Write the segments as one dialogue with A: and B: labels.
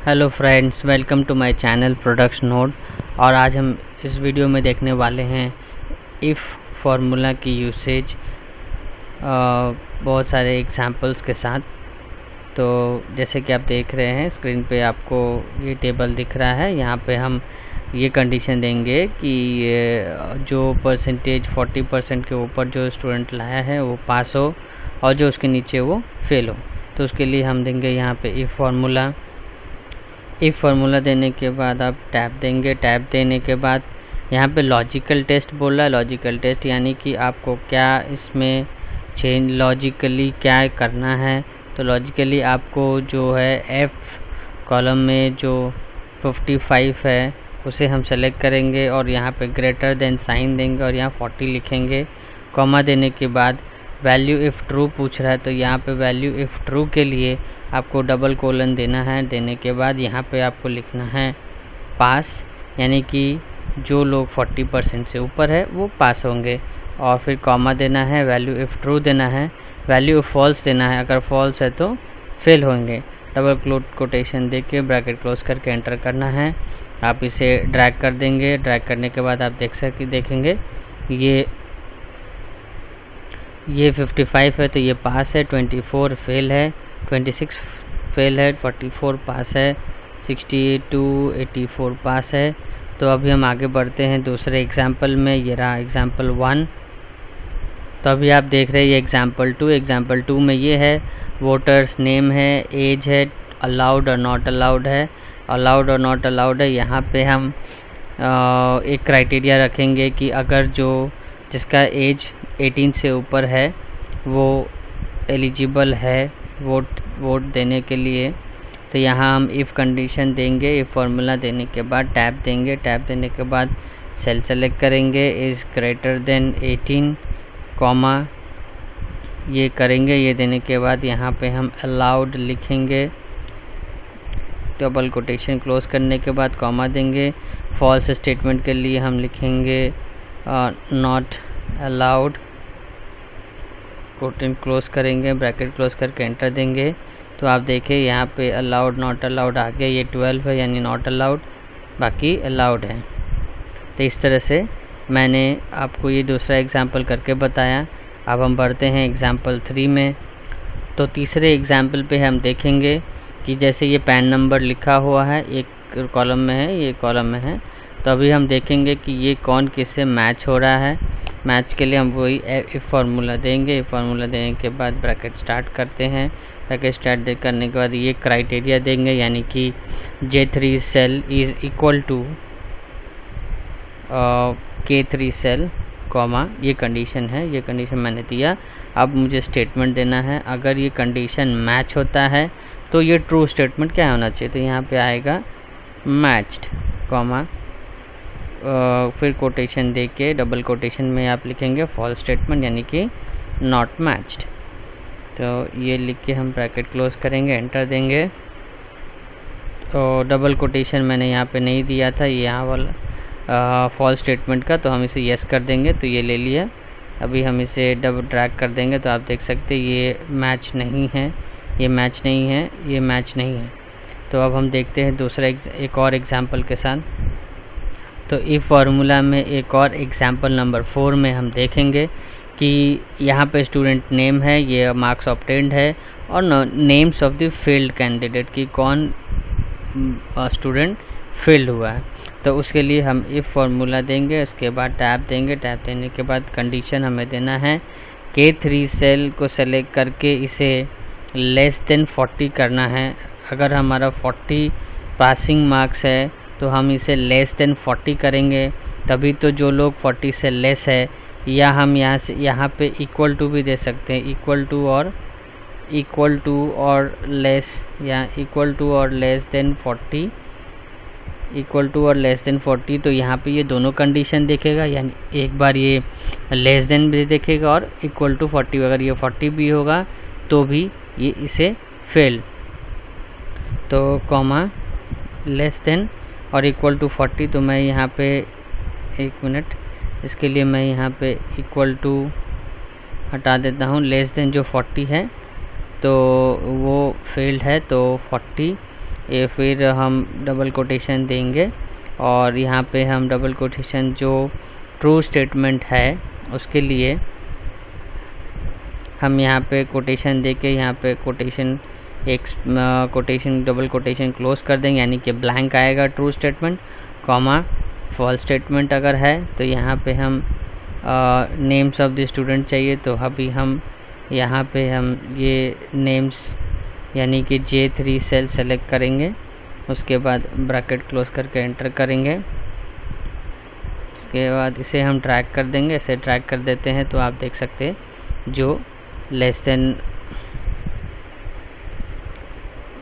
A: Hello friends, welcome to my channel products node. और आज हम इस वीडियो में देखने वाले हैं इफ़ फार्मूला की यूसेज बहुत सारे एग्जांपल्स के साथ। तो जैसे कि आप देख रहे हैं स्क्रीन पे आपको ये टेबल दिख रहा है। यहाँ पे हम ये कंडीशन देंगे कि जो परसेंटेज 40% के ऊपर जो स्टूडेंट लाया है वो पास हो और जो उसके नीचे वो फेल हो। तो उसके लिए हम देंगे यहाँ पे इफ़ फार्मूला देने के बाद आप टैब देंगे। टैब देने के बाद यहाँ पे लॉजिकल टेस्ट बोल रहा है। लॉजिकल टेस्ट यानी कि आपको क्या इसमें चेंज लॉजिकली क्या करना है। तो लॉजिकली आपको जो है एफ़ कॉलम में जो 55 है उसे हम सेलेक्ट करेंगे और यहाँ पे ग्रेटर देन साइन देंगे और यहाँ 40 लिखेंगे। कॉमा देने के बाद वैल्यू इफ़ ट्रू पूछ रहा है तो यहाँ पे वैल्यू इफ़ ट्रू के लिए आपको डबल कोलन देना है। देने के बाद यहाँ पे आपको लिखना है पास, यानी कि जो लोग 40% से ऊपर है वो पास होंगे। और फिर कॉमा देना है, वैल्यू इफ़ ट्रू देना है, वैल्यू इफ़ फॉल्स देना है, अगर फॉल्स है तो फेल होंगे। डबल कोटेशन दे के ब्रैकेट क्लोज करके एंटर करना है। आप इसे ड्रैग कर देंगे। ड्रैग करने के बाद आप देखेंगे ये 55 है तो ये पास है, 24 फेल है, 26 फेल है, 44 पास है, 62 84 पास है। तो अभी हम आगे बढ़ते हैं दूसरे एग्जाम्पल में। ये रहा एग्जाम्पल 1। तो अभी आप देख रहे हैं ये एग्जाम्पल 2। एग्जाम्पल 2 में ये है वोटर्स नेम है, एज है, अलाउड और नॉट अलाउड है। अलाउड और नॉट अलाउड है। यहाँ पे हम एक क्राइटेरिया रखेंगे कि अगर जिसका एज 18 से ऊपर है वो एलिजिबल है वोट देने के लिए। तो यहाँ हम इफ़ कंडीशन देंगे। इफ़ फार्मूला देने के बाद टैब देंगे। टैब देने के बाद सेल सेलेक्ट करेंगे, इज़ ग्रेटर देन 18 कॉमा ये करेंगे। ये देने के बाद यहाँ पे हम अलाउड लिखेंगे। डबल कोटेशन क्लोज करने के बाद कॉमा देंगे। फॉल्स स्टेटमेंट के लिए हम लिखेंगे नॉट अलाउड, कोटेशन क्लोज करेंगे, ब्रैकेट क्लोज करके एंटर देंगे। तो आप देखें यहाँ पे अलाउड नॉट अलाउड आ गया। ये 12 है यानी नॉट अलाउड, बाकी अलाउड है। तो इस तरह से मैंने आपको ये दूसरा एग्जाम्पल करके बताया। अब हम बढ़ते हैं एग्जाम्पल 3 में। तो तीसरे एग्जाम्पल पे हम देखेंगे कि जैसे ये पैन नंबर लिखा हुआ है, एक कॉलम में है, ये कॉलम में है। तो अभी हम देखेंगे कि ये कौन किससे मैच हो रहा है। मैच के लिए हम वही इफ़ फार्मूला देंगे। इफ़ फार्मूला देने के बाद ब्रैकेट स्टार्ट करते हैं। ब्रैकेट स्टार्ट करने के बाद ये क्राइटेरिया देंगे, यानी कि J3 cell is equal to K3 cell comma ये कंडीशन है। ये कंडीशन मैंने दिया। अब मुझे स्टेटमेंट देना है। अगर ये कंडीशन मैच होता है तो ये ट्रू स्टेटमेंट क्या होना चाहिए। तो यहाँ पे आएगा मैच्ड कॉमा फिर कोटेशन दे के डबल कोटेशन में आप लिखेंगे फॉल्स स्टेटमेंट, यानी कि नॉट मैच्ड। तो ये लिख के हम ब्रैकेट क्लोज करेंगे, एंटर देंगे। तो डबल कोटेशन मैंने यहाँ पे नहीं दिया था, ये यहाँ वाला फॉल्स स्टेटमेंट का, तो हम इसे यस कर देंगे। तो ये ले लिया। अभी हम इसे डबल ड्रैग कर देंगे तो आप देख सकते हैं ये मैच नहीं है, ये मैच नहीं है, ये मैच नहीं है। तो अब हम देखते हैं दूसरा एक और एग्जाम्पल के साथ। तो इफ़ फार्मूला में एक और एग्जाम्पल नंबर 4 में हम देखेंगे कि यहाँ पे स्टूडेंट नेम है, ये मार्क्स ऑब्टेन्ड है, और names of the failed candidate की कौन स्टूडेंट फेल्ड हुआ है। तो उसके लिए हम इफ़ फार्मूला देंगे, उसके बाद टैब देंगे। टैब देने के बाद कंडीशन हमें देना है K3 सेल को सेलेक्ट करके इसे लेस देन 40 करना है। अगर हमारा 40 पासिंग मार्क्स है तो हम इसे लेस देन 40 करेंगे, तभी तो जो लोग 40 से लेस है, या हम यहाँ पे इक्वल टू भी दे सकते हैं, इक्वल टू और लेस, या इक्वल टू और लेस देन 40, इक्वल टू और लेस देन 40। तो यहाँ पे ये दोनों कंडीशन देखेगा, यानी एक बार ये लेस देन भी देखेगा और इक्वल टू 40। अगर ये 40 भी होगा तो भी ये इसे फेल। तो कॉमा लेस देन और इक्वल टू 40। तो मैं यहाँ पे एक मिनट, इसके लिए मैं यहाँ पे इक्वल टू हटा देता हूँ। लेस देन जो 40 है तो वो फेल्ड है, तो 40 ये फिर हम डबल कोटेशन देंगे और यहाँ पे हम डबल कोटेशन जो ट्रू स्टेटमेंट है उसके लिए हम यहाँ पे कोटेशन दे के यहाँ पे quotation quotation double quotation close कर देंगे, यानी कि ब्लैंक आएगा true statement, comma false statement अगर है तो यहाँ पे हम नेम्स ऑफ द स्टूडेंट चाहिए तो अभी हम यहाँ पे हम ये नेम्स यानी कि J3 सेल सेलेक्ट करेंगे, उसके बाद ब्रैकेट क्लोज करके एंटर करेंगे, उसके बाद इसे हम ड्रैग कर देंगे। इसे ड्रैग कर देते हैं तो आप देख सकते हैं जो लेस देन,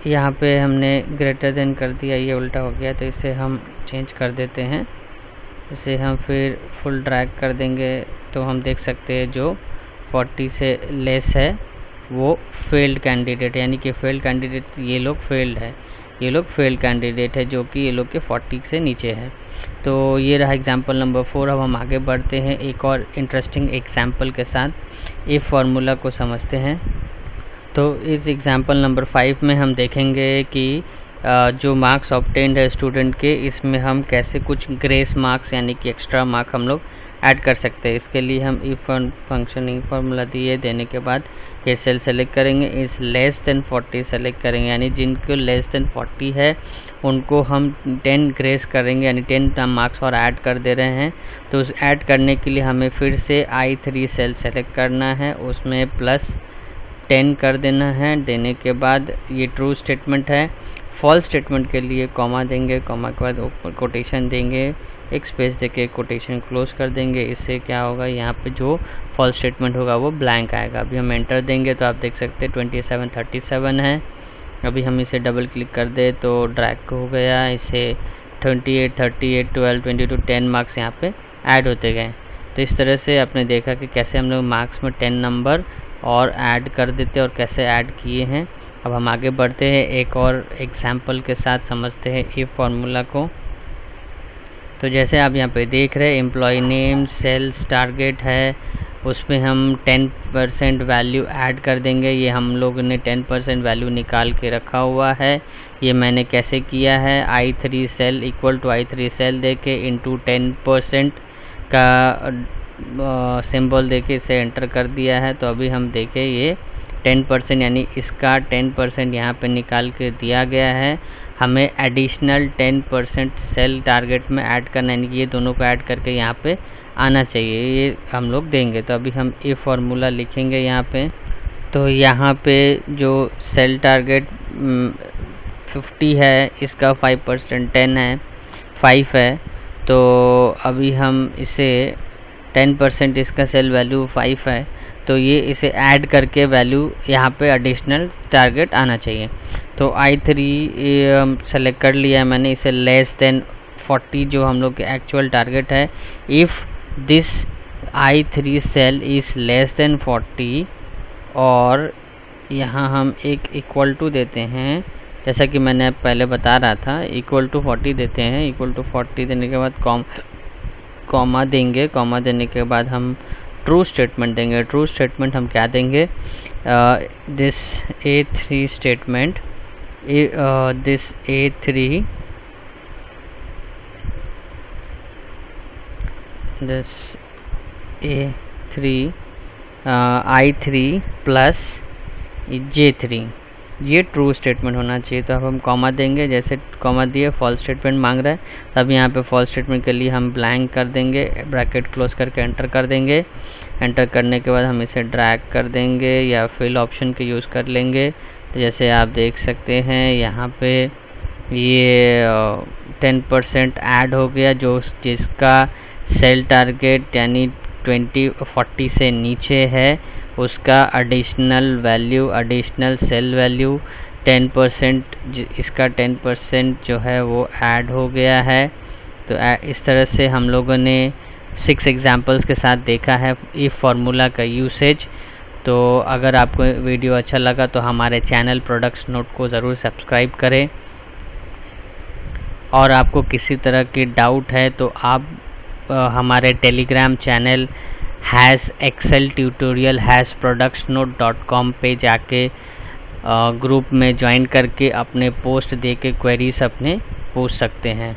A: यहाँ पे हमने ग्रेटर देन कर दिया, ये उल्टा हो गया, तो इसे हम चेंज कर देते हैं। इसे हम फिर फुल ड्रैग कर देंगे तो हम देख सकते हैं जो 40 से लेस है वो फेल्ड कैंडिडेट, यानी कि फेल्ड कैंडिडेट ये लोग फेल्ड है, ये लोग फेल्ड कैंडिडेट है जो कि ये लोग के 40 से नीचे है। तो ये रहा एग्जांपल नंबर 4। अब हम आगे बढ़ते हैं एक और इंटरेस्टिंग एग्जांपल के साथ इफ फार्मूला को समझते हैं। तो इस एग्जांपल नंबर 5 में हम देखेंगे कि जो मार्क्स ऑब्टेन्ड है स्टूडेंट के, इसमें हम कैसे कुछ ग्रेस मार्क्स यानी कि एक्स्ट्रा मार्क हम लोग ऐड कर सकते हैं। इसके लिए हम इफ फंक्शन फार्मूला दिए देने के बाद ये सेल सेलेक्ट करेंगे, इस लेस देन 40 सेलेक्ट करेंगे, यानी जिनको लेस देन 40 है उनको हम 10 ग्रेस करेंगे, यानी 10 मार्क्स और ऐड कर दे रहे हैं। तो उस ऐड करने के लिए हमें फिर से I3 सेल सेलेक्ट करना है, उसमें प्लस 10 कर देना है। देने के बाद ये ट्रू स्टेटमेंट है। फॉल्स स्टेटमेंट के लिए कॉमा देंगे, कॉमा के बाद कोटेशन देंगे, एक स्पेस देके कोटेशन क्लोज कर देंगे। इससे क्या होगा, यहाँ पे जो फॉल्स स्टेटमेंट होगा वो ब्लैंक आएगा। अभी हम एंटर देंगे तो आप देख सकते हैं 27 37 है। अभी हम इसे डबल क्लिक कर दे तो ड्रैग हो गया, इसे 28 38 12 22 10 मार्क्स यहाँ पे ऐड होते गए। तो इस तरह से आपने देखा कि कैसे हम लोग मार्क्स में 10 नंबर और ऐड कर देते और कैसे ऐड किए हैं। अब हम आगे बढ़ते हैं एक और एग्जाम्पल के साथ समझते हैं इफ फार्मूला को। तो जैसे आप यहाँ पे देख रहे हैं एम्प्लॉय नेम सेल्स टारगेट है, उसमें हम 10% वैल्यू ऐड कर देंगे। ये हम लोग ने 10% वैल्यू निकाल के रखा हुआ है। ये मैंने कैसे किया है, I3 cell equal to I3 cell दे के इंटू 10% का सिंबल देके इसे एंटर कर दिया है। तो अभी हम देखें ये 10% यानी इसका 10% यहाँ पे निकाल के दिया गया है। हमें एडिशनल 10% सेल टारगेट में ऐड करना है, यानी कि ये दोनों को ऐड करके यहाँ पे आना चाहिए, ये हम लोग देंगे। तो अभी हम इफ फार्मूला लिखेंगे यहाँ पे। तो यहाँ पे जो सेल टारगेट 50 है, इसका 5% 10 है 5 है। तो अभी हम इसे 10% इसका सेल वैल्यू 5 है, तो ये इसे ऐड करके वैल्यू यहाँ पे एडिशनल टारगेट आना चाहिए। तो I3 सेलेक्ट कर लिया है मैंने, इसे लेस देन 40 जो हम लोग के एक्चुअल टारगेट है। If this I3 cell is less than 40 और यहाँ हम एक इक्वल टू देते हैं, जैसा कि मैंने पहले बता रहा था, इक्वल टू 40 देते हैं। इक्वल टू 40 देने के बाद कॉमा देंगे, कॉमा देने के बाद हम ट्रू स्टेटमेंट देंगे। ट्रू स्टेटमेंट हम क्या देंगे, this A3 statement, this A3 this A3 I3 plus J3, ये ट्रू स्टेटमेंट होना चाहिए। तो अब हम कॉमा देंगे, जैसे कॉमा दिए फॉल्स स्टेटमेंट मांग रहा है, तब यहाँ पे फॉल्स स्टेटमेंट के लिए हम ब्लैंक कर देंगे, ब्रैकेट क्लोज करके एंटर कर देंगे। एंटर करने के बाद हम इसे ड्रैग कर देंगे या फिल ऑप्शन के यूज़ कर लेंगे। तो जैसे आप देख सकते हैं यहाँ पे ये 10% ऐड हो गया, जो जिसका सेल टारगेट यानी 40 से नीचे है, उसका additional value, additional cell value 10%, इसका 10% जो है वो ऐड हो गया है। तो इस तरह से हम लोगों ने 6 एग्जांपल्स के साथ देखा है इफ फार्मूला का यूसेज। तो अगर आपको वीडियो अच्छा लगा तो हमारे चैनल प्रोडक्ट्स नोट को ज़रूर सब्सक्राइब करें, और आपको किसी तरह की डाउट है तो आप हमारे Telegram channel has Excel tutorial has प्रोडक्ट्सनोट.com पे जाके ग्रुप में ज्वाइन करके अपने पोस्ट दे के क्वेरीज अपने पूछ सकते हैं।